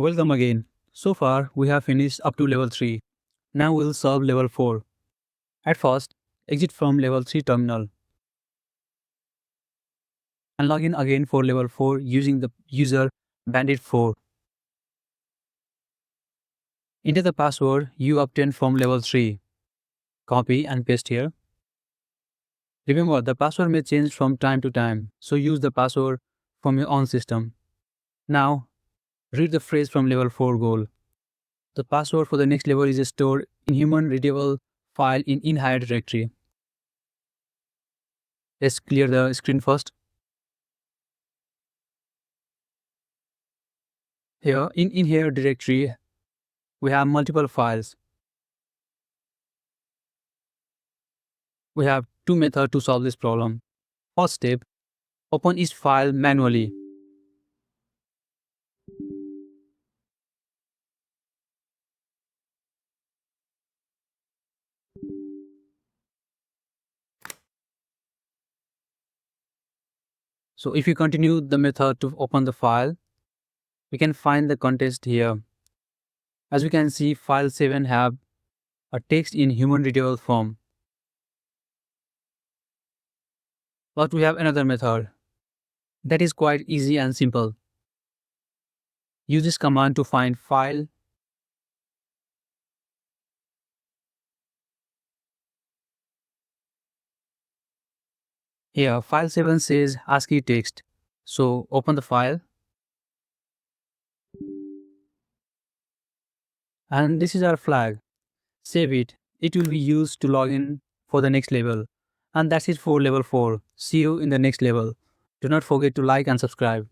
Welcome again. So far, we have finished up to level 3. Now we'll solve level 4. At first, exit from level 3 terminal and log in again for level 4 using the user Bandit 4. Enter the password you obtained from level 3. Copy and paste here. Remember, the password may change from time to time, so use the password from your own system. Now, read the phrase from level 4 goal. The password for the next level is stored in human readable file in higher directory. Let's clear the screen first. Here in here directory, we have multiple files. We have two methods to solve this problem. First step, open each file manually. So if you continue the method to open the file, we can find the context here. As we can see, file 7 have a text in human readable form. But we have another method that is quite easy and simple. Use this command to find file. Here, file 7 says ASCII text. So open the file. And this is our flag. Save it. It will be used to log in for the next level. And that's it for level 4. See you in the next level. Do not forget to like and subscribe.